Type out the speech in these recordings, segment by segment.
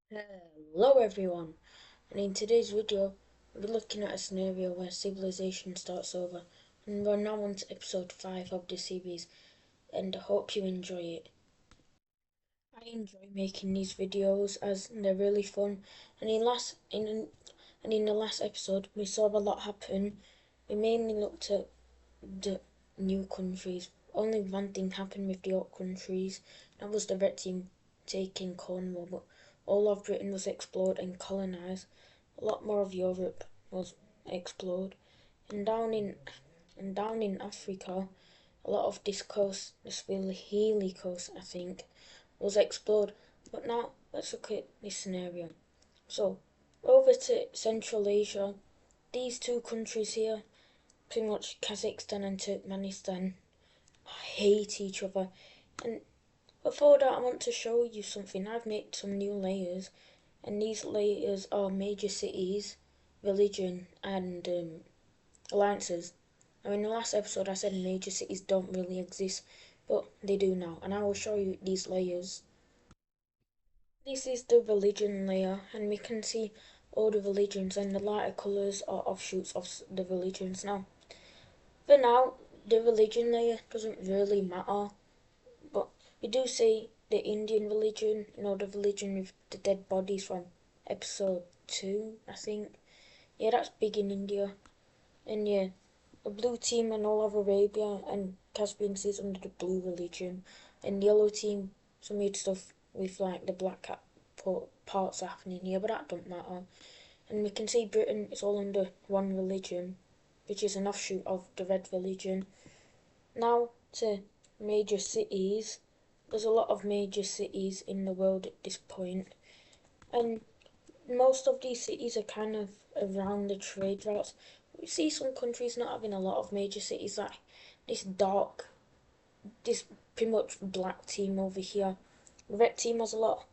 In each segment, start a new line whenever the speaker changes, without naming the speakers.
Hello everyone, and in today's video we're looking at a scenario where civilization starts over, and we're now on to episode 5 of the series, and I hope you enjoy it. I enjoy making these videos as they're really fun, and in the last episode we saw a lot happen. We mainly looked at the new countries. Only one thing happened with the old countries, that was the Red Team taking Cornwall, but all of Britain was explored and colonised. A lot more of Europe was explored, and down in Africa, a lot of this coast, the Swahili coast, I think, was explored. But now let's look at this scenario. So, over to Central Asia, these two countries here, pretty much Kazakhstan and Turkmenistan, hate each other. And before that, I want to show you something. I've made some new layers, and these layers are major cities, religion, and alliances. Now, in the last episode, I said major cities don't really exist, but they do now, and I will show you these layers. This is the religion layer, and we can see all the religions, and the lighter colours are offshoots of the religions. Now, for now, the religion layer doesn't really matter, but we do see the Indian religion, the religion with the dead bodies from episode 2, I think. Yeah, that's big in India. And yeah, the blue team and all of Arabia and Caspian Sea is under the blue religion. And the yellow team, some weird stuff with like the black cat parts happening here, but that don't matter. And we can see Britain is all under one religion, which is an offshoot of the red religion. Now to major cities. There's a lot of major cities in the world at this point, and most of these cities are kind of around the trade routes. We see some countries not having a lot of major cities, like this dark, this pretty much black team over here. The red team has a lot.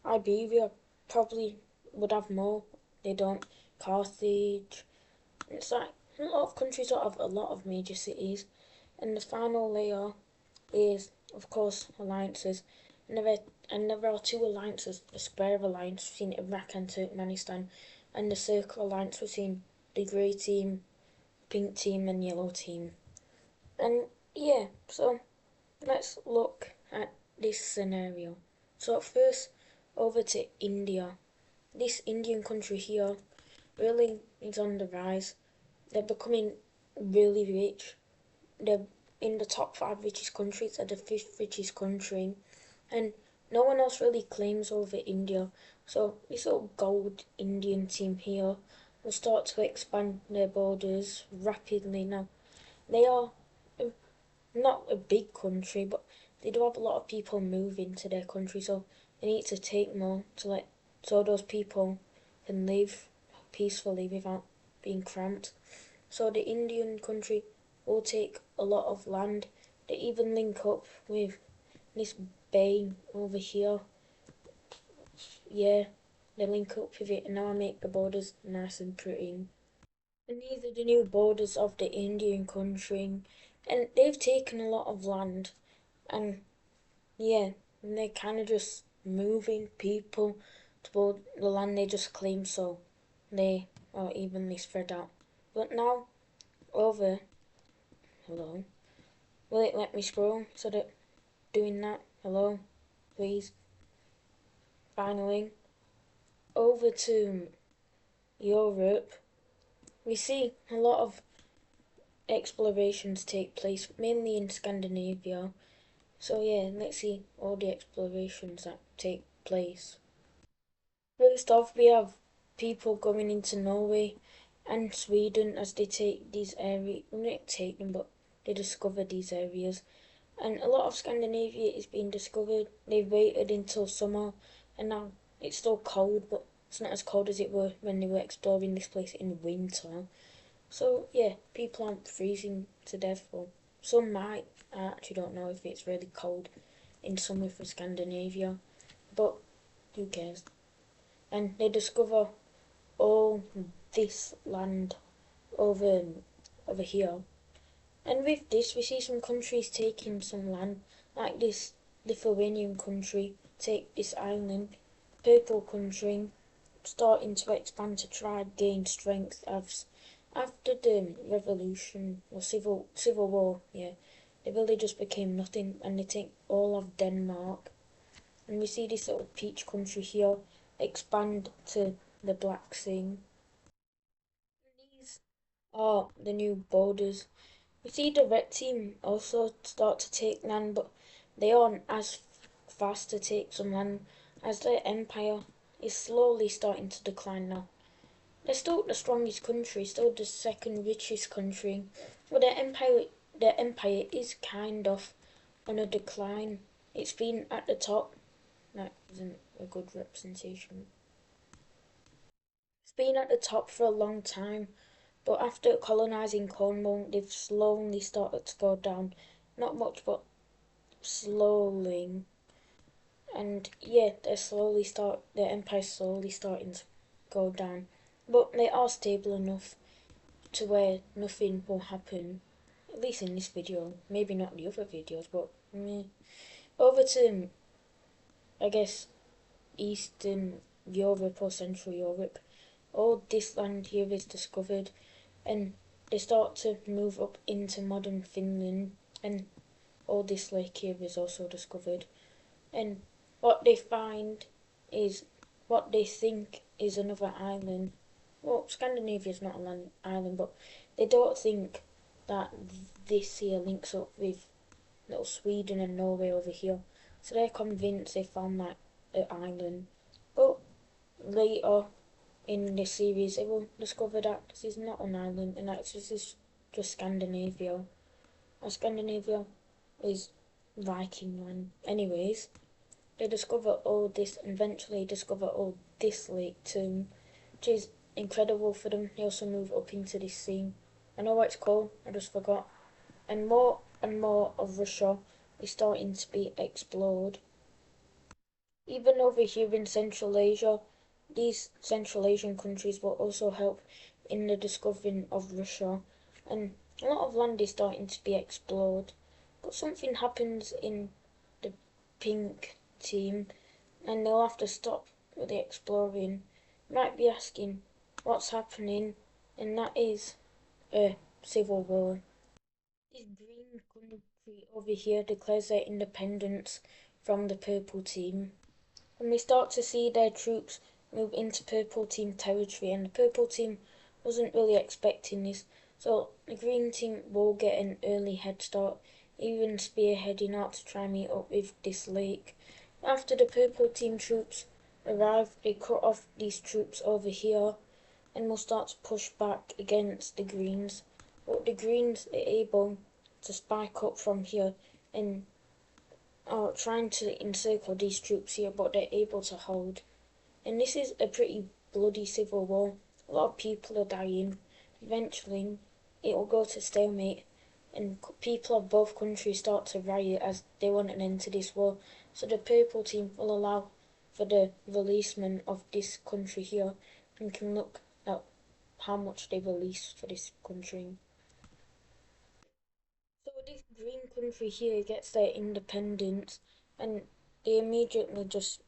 Iberia probably would have more. They don't. Carthage. It's like a lot of countries don't have a lot of major cities. And the final layer is, of course, alliances. And there are two alliances: the Square Alliance between Iraq and Turkmenistan, and the Circle Alliance between the Grey Team, Pink Team, and Yellow Team. And yeah, so let's look at this scenario. So at first, over to India. This Indian country here really is on the rise. They're becoming really rich. They're in the top 5 richest countries, they're the fifth richest country, and no one else really claims over India. So this little gold Indian team here will start to expand their borders rapidly. Now they are not a big country, but they do have a lot of people moving to their country, so they need to take more to let so those people can live peacefully without being cramped. So the Indian country will take a lot of land. They even link up with this bay over here. Yeah, they link up with it, and now I make the borders nice and pretty. And these are the new borders of the Indian country, and they've taken a lot of land, and yeah, and they're kind of just moving people toward the land they just claimed, so they are evenly spread out. But now, over, hello, will it let me scroll so that doing that? Hello, please. Finally, over to Europe. We see a lot of explorations take place, mainly in Scandinavia. So yeah, let's see all the explorations that take place. First off, we have people going into Norway and Sweden as they take these areas, well, not take them, but they discover these areas. And a lot of Scandinavia is being discovered. They've waited until summer, and now it's still cold, but it's not as cold as it were when they were exploring this place in winter. So yeah, people aren't freezing to death. Well, some might. I actually don't know if it's really cold in summer for Scandinavia, but who cares? And they discover all this land over over here. And with this, we see some countries taking some land, like this Lithuanian country take this island. purple country starting to expand to try and gain strength as after the revolution or civil war, yeah, they really just became nothing and they take all of Denmark. And we see this little peach country here expand to the Black Sea. These are the new borders. We see the red team also start to take land, but they aren't as fast to take some land as their empire is slowly starting to decline now. They're still the strongest country, still the second richest country, but their empire is kind of on a decline. It's been at the top. That isn't a good representation. It's been at the top for a long time, but after colonising Cornwall, they've slowly started to go down. Not much, but slowly. And yeah, their empire's slowly starting to go down. But they are stable enough to where nothing will happen. At least in this video. Maybe not the other videos, but meh. Over to, I guess, Eastern Europe or Central Europe. All this land here is discovered, and they start to move up into modern Finland, and all this lake here is also discovered. And what they find is what they think is another island. Well, Scandinavia is not an island, but they don't think that this here links up with little Sweden and Norway over here. So they're convinced they found like an island. But later in this series, they will discover that this is not an island and that this is just Scandinavia. And Scandinavia is Viking land. Anyways, they discover all this and eventually discover all this lake too, which is incredible for them. They also move up into this sea. I know what it's called, I just forgot. And more of Russia is starting to be explored. Even over here in Central Asia, these Central Asian countries will also help in the discovering of Russia. And a lot of land is starting to be explored. But something happens in the pink team and they'll have to stop with the exploring. You might be asking what's happening, and that is a civil war. This green country over here declares their independence from the purple team. And we start to see their troops move into purple team territory, and the purple team wasn't really expecting this, so the green team will get an early head start, even spearheading out to try and meet up with this lake. After the purple team troops arrive, they cut off these troops over here and will start to push back against the greens. But the greens are able to spike up from here and are trying to encircle these troops here, but they're able to hold. And this is a pretty bloody civil war. A lot of people are dying. Eventually, it will go to stalemate, and people of both countries start to riot as they want an end to this war. So the purple team will allow for the releasement of this country here, and can look at how much they release for this country. So this green country here gets their independence, and they immediately just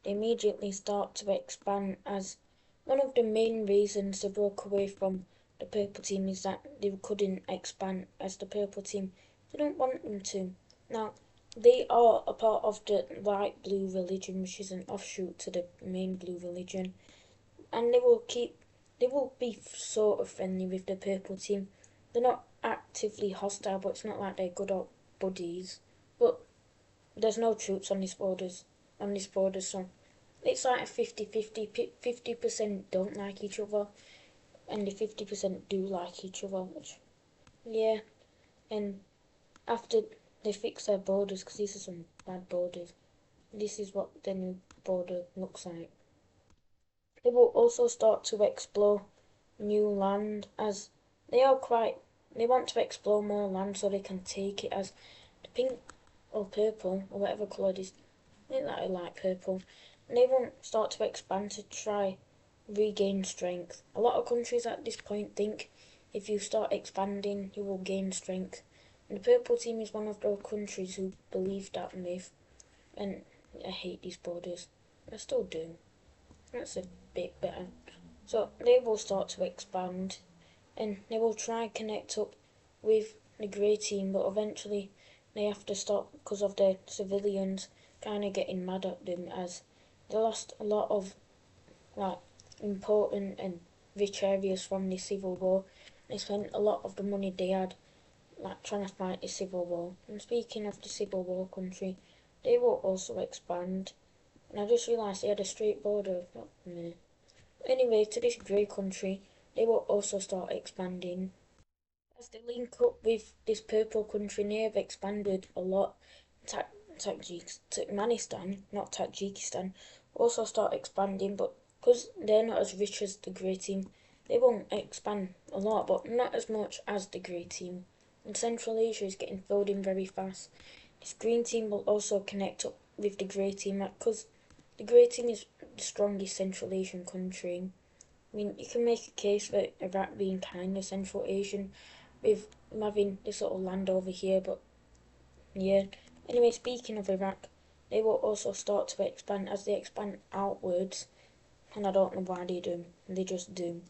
they immediately start to expand, as one of the main reasons they broke away from the purple team is that they couldn't expand as the purple team didn't want them to. Now, they are a part of the light blue religion, which is an offshoot to the main blue religion, and they will be sort of friendly with the purple team. They're not actively hostile, but it's not like they're good old buddies. But there's no troops on this border, so it's like a 50-50. 50% don't like each other, and the 50% do like each other, which, yeah. And after they fix their borders, because these are some bad borders, this is what the new border looks like. They will also start to explore new land, as they want to explore more land so they can take it, as the pink or purple or whatever colour it is, I think that I like purple, and they won't start to expand to try regain strength. A lot of countries at this point think if you start expanding you will gain strength, and the purple team is one of those countries who believe that myth, and I hate these borders. They still do. That's a bit better. So they will start to expand, and they will try and connect up with the grey team, but eventually they have to stop because of the civilians kind of getting mad at them, as they lost a lot of like important and rich areas from the civil war. They spent a lot of the money they had like trying to fight the civil war. And speaking of the civil war country, they will also expand. And I just realised they had a straight border. Anyway, to this grey country, they will also start expanding. As they link up with this purple country, they have expanded a lot. Turkmenistan, not Tajikistan, also start expanding, but because they're not as rich as the grey team, they won't expand a lot, but not as much as the grey team. And Central Asia is getting filled in very fast. This green team will also connect up with the grey team, because the grey team is the strongest Central Asian country. I mean, you can make a case for Iraq being kind of Central Asian, with having this little land over here, but yeah. Anyway, speaking of Iraq, they will also start to expand as they expand outwards, and I don't know why they do. They just do.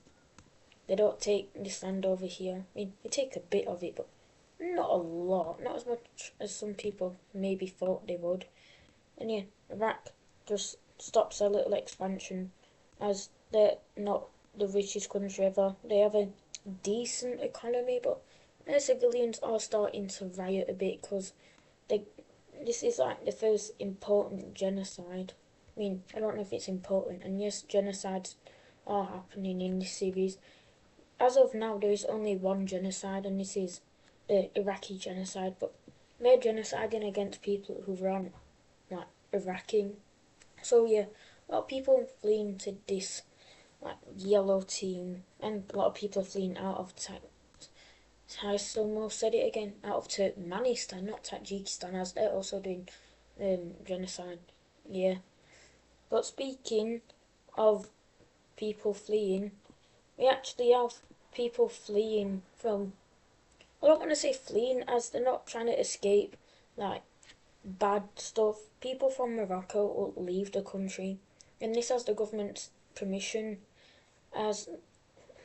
They don't take this land over here. I mean, they take a bit of it, but not a lot. Not as much as some people maybe thought they would. And yeah, Iraq just stops their little expansion, as they're not the richest country ever. They have a decent economy, but their civilians are starting to riot a bit, because they this is like the first important genocide. I mean, I don't know if it's important, and yes, genocides are happening in this series. As of now, there is only one genocide, and this is the Iraqi genocide, but they're genociding against people who aren't like Iraqi. So yeah, a lot of people fleeing to this like yellow team, and a lot of people are fleeing out of I almost said it again, out of Turkmenistan, not Tajikistan, as they're also doing genocide. Yeah. But speaking of people fleeing, we actually have people fleeing from. I don't want to say fleeing, as they're not trying to escape like bad stuff. People from Morocco will leave the country, and this has the government's permission, as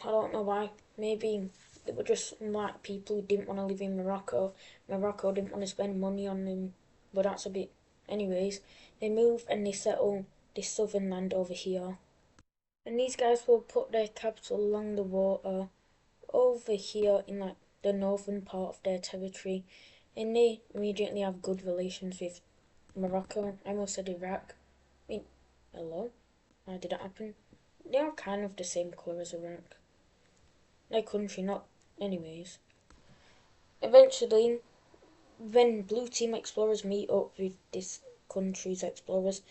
I don't know why. Maybe they were just like people who didn't want to live in Morocco. Morocco didn't want to spend money on them, but that's a bit. Anyways, they move and they settle this southern land over here. And these guys will put their capital along the water over here in like the northern part of their territory. And they immediately have good relations with Morocco. I almost said Iraq. I mean, hello? How did that happen? They are kind of the same colour as Iraq. Their country, not anyways. Eventually, when blue team explorers meet up with this country's explorers,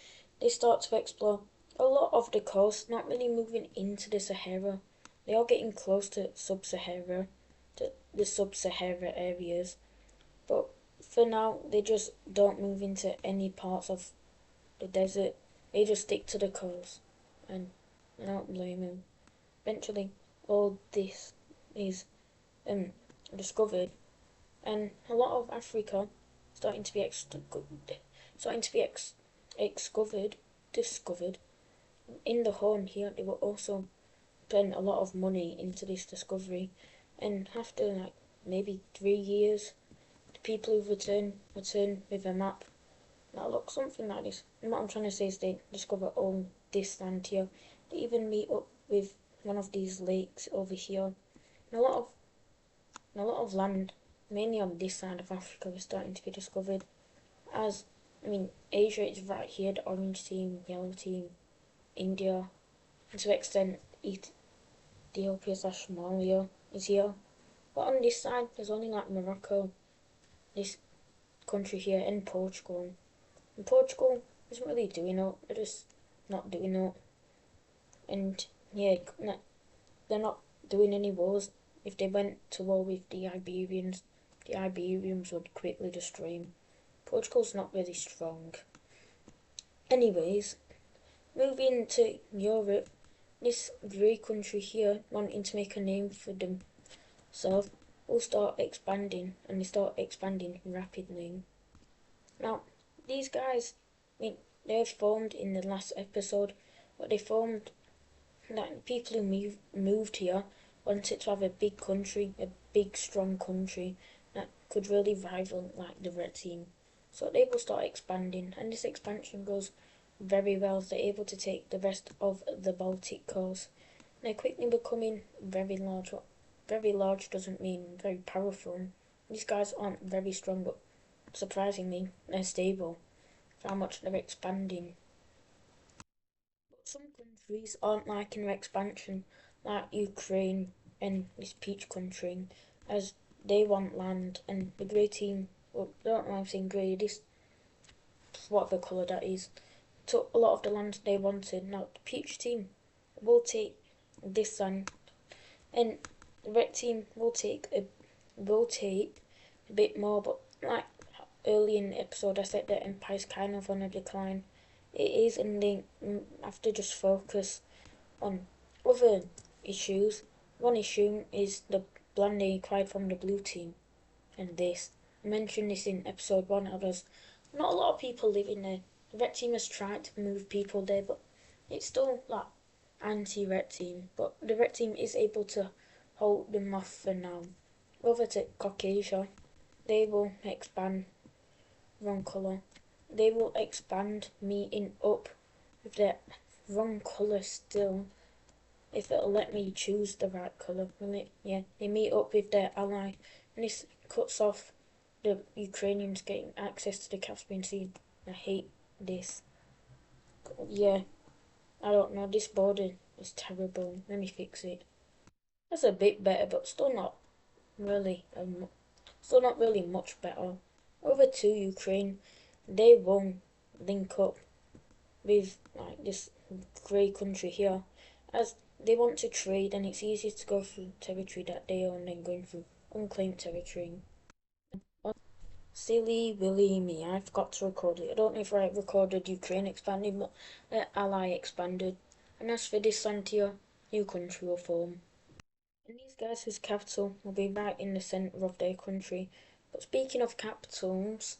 they start to explore a lot of the coast, not really moving into the Sahara. They are getting close to the sub-Sahara areas, but for now, they just don't move into any parts of the desert. They just stick to the coast, and I don't blame them. Eventually, all this is discovered, and a lot of Africa starting to be discovered. In the Horn here, they will also spend a lot of money into this discovery, and after like maybe 3 years, the people who return with a map that looks something like this. And what I'm trying to say is they discover all this land here. They even meet up with one of these lakes over here. And a lot of land, mainly on this side of Africa, is starting to be discovered. As I mean, Asia is right here, the orange team, yellow team, India, and to an extent Ethiopia slash Somalia is here. But on this side, there's only like Morocco, this country here, and Portugal. And Portugal isn't really doing it, they're just not doing it. And yeah, they're not doing any wars. If they went to war with the Iberians would quickly destroy them. Portugal's not really strong. Anyways, moving to Europe, this grey country here, wanting to make a name for themselves, will start expanding, and they start expanding rapidly. Now, these guys, I mean, they formed in the last episode, but they formed like people who moved here wanted to have a big country, a big strong country that could really rival like the red team. So they will start expanding, and this expansion goes very well. They're able to take the rest of the Baltic coast. They're quickly becoming very large. Very large doesn't mean very powerful. These guys aren't very strong, but surprisingly, they're stable for how much they're expanding. But some countries aren't liking their expansion, like Ukraine and this peach country, as they want land, and the grey team, well, I don't know if I'm saying grey, this, whatever colour that is, took a lot of the land they wanted. Now, the peach team will take this land, and the red team will take a bit more, but like early in the episode I said the empire's kind of on a decline. It is, and they have to just focus on other issues. One issue is the land they acquired from the blue team, and this. I mentioned this in episode 1, how there's not a lot of people living there. The red team has tried to move people there, but it's still like anti-red team. But the red team is able to hold them off for now. Over to Caucasia, they will expand. Wrong colour. They will expand, meeting up with the wrong colour still. If it'll let me choose the right colour, will it? Yeah, they meet up with their ally, and this cuts off the Ukrainians getting access to the Caspian Sea. I hate this. Yeah, I don't know, this border is terrible. Let me fix it. That's a bit better, but really, still not really much better. Over to Ukraine, they won't link up with like this grey country here, as they want to trade, and it's easier to go through territory that they own than going through unclaimed territory. Silly Willy me, I forgot to record it. I don't know if I recorded Ukraine expanding, but ally expanded. And as for this Santia, new country will form. And these guys' whose capital will be right in the centre of their country. But speaking of capitals,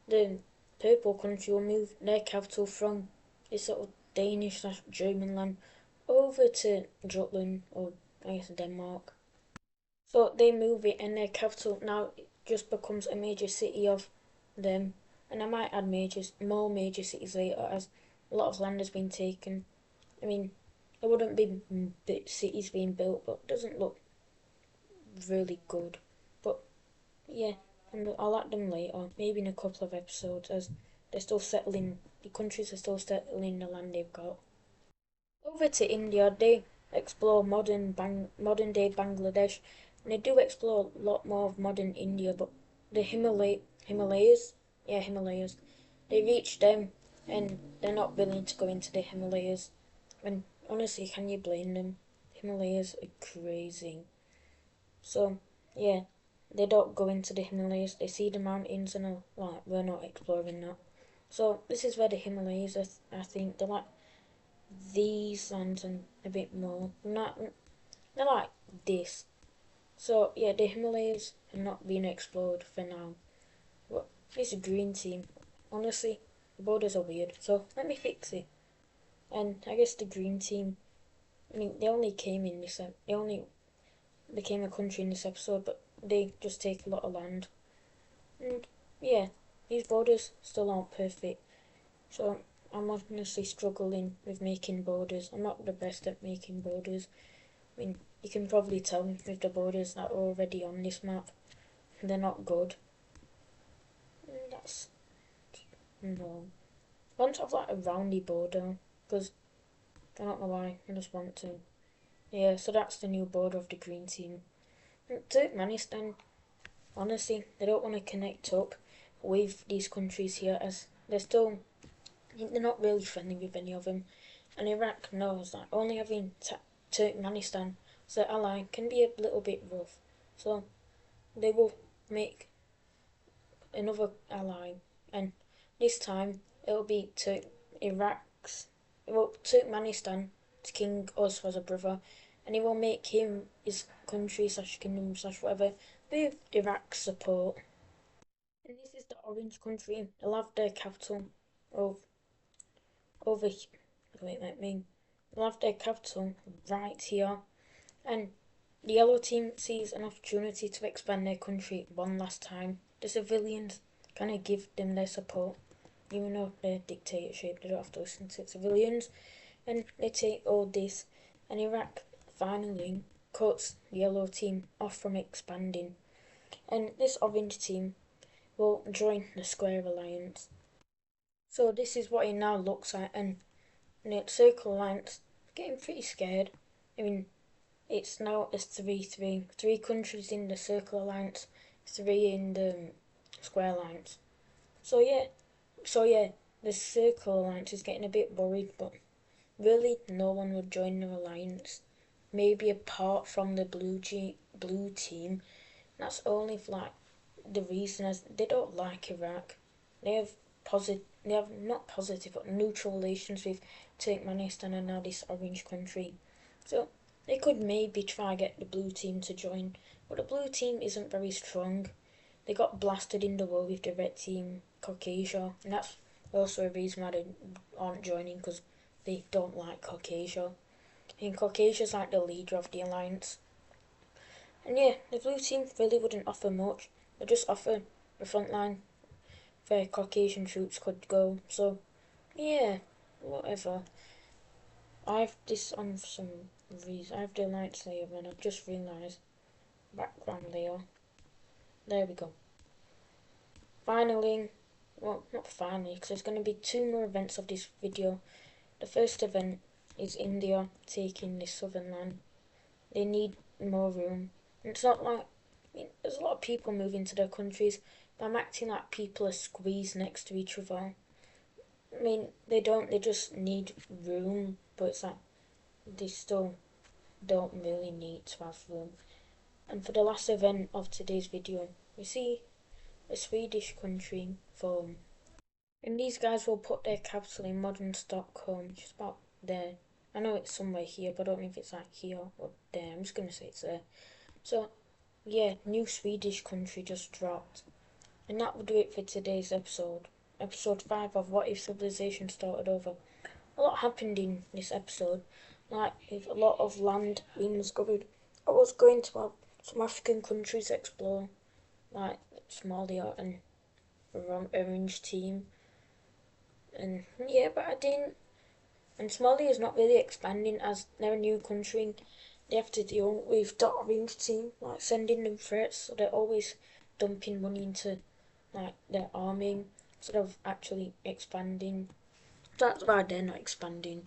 the purple country will move their capital from this sort of Danish/German land over to Jutland, or I guess Denmark. So they move it, and their capital now just becomes a major city of them. And I might add more major cities later, as a lot of land has been taken. I mean, there wouldn't be cities being built, but it doesn't look really good. But yeah, and I'll add them later, maybe in a couple of episodes, as they're still settling, the countries are still settling the land they've got. Over to India, they explore modern day Bangladesh, and they do explore a lot more of modern India, but the Himalayas, yeah, Himalayas, they reach them, and they're not willing to go into the Himalayas. And honestly, can you blame them? The Himalayas are crazy. So, yeah, they don't go into the Himalayas. They see the mountains and are like, we're not exploring that. So, this is where the Himalayas are, I think, they're like these lands and a bit more. Not, they're like this. So, yeah, the Himalayas are not being explored for now. But this green team, honestly, the borders are weird. So, let me fix it. And I guess the green team, I mean, they only came in this, they only became a country in this episode, but they just take a lot of land. And yeah, these borders still aren't perfect. So I'm honestly struggling with making borders. I'm not the best at making borders. I mean, you can probably tell with the borders that are already on this map. They're not good. That's no. I want to have like a roundy border, because I don't know why, I just want to. Yeah, so that's the new border of the green team. Turkmenistan, honestly, they don't want to connect up with these countries here, as they're not really friendly with any of them. And Iraq knows that only having Turkmenistan as their ally can be a little bit rough. So they will make another ally, and this time it'll be Turkmenistan to King Us as a brother, and he will make him his country/kingdom/ whatever with Iraq's support. And this is the orange country. They'll have their capital of over here. Wait, let me. They'll have their capital right here, and the yellow team sees an opportunity to expand their country one last time. The civilians kind of give them their support, even though they're dictatorship, they don't have to listen to civilians, and they take all this, and Iraq finally cuts the yellow team off from expanding, and this orange team will join the Square Alliance. So this is what it now looks like, and the Circle Alliance getting pretty scared. I mean, it's now a 3-3. 3 countries in the Circle Alliance, 3 in the Square Alliance. So yeah, the Circle Alliance is getting a bit worried, but really no one would join the alliance. Maybe apart from the blue team. That's only for like the reason as they don't like Iraq. They have not positive but neutral relations with Turkmenistan and now this orange country. So they could maybe try get the blue team to join, but the blue team isn't very strong. They got blasted in the war with the red team, Caucasia, and that's also a reason why they aren't joining, because they don't like Caucasia. And Caucasia's like the leader of the alliance. And yeah, the blue team really wouldn't offer much. They just offer the front line where Caucasian troops could go. So yeah, whatever. I have this on some reason. I have the alliance layer and I've just realised background layer. There we go. Finally, well, not finally, because there's going to be 2 more events of this video. The first event is India taking the southern land. They need more room. And it's not like, I mean, there's a lot of people moving to their countries, but I'm acting like people are squeezed next to each other. I mean, they just need room, but it's like, they still don't really need to have room. And for the last event of today's video, we see a Swedish country form. And these guys will put their capital in modern Stockholm, which is about there. I know it's somewhere here, but I don't know if it's like here or there. I'm just going to say it's there. So, yeah, new Swedish country just dropped. And that will do it for today's episode. Episode 5 of What If Civilization Started Over. A lot happened in this episode. Like, with a lot of land being discovered. I was going to have some African countries explore. Like, Somalia and Orange Team. And yeah, but I didn't. And Somalia is not really expanding as they're a new country. They have to deal with the Orange Team, like sending them threats, so they're always dumping money into like their army instead of actually expanding. That's why they're not expanding.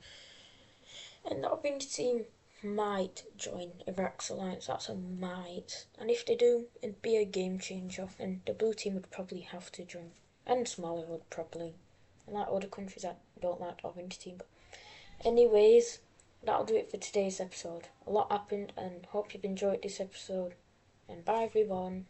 And the Orange Team might join Iraq's alliance. That's a might. And if they do, it'd be a game changer. And the blue team would probably have to join. And Somalia would probably. And like other countries that don't like the Orange Team. But anyways, that'll do it for today's episode. A lot happened and hope you've enjoyed this episode. And bye everyone.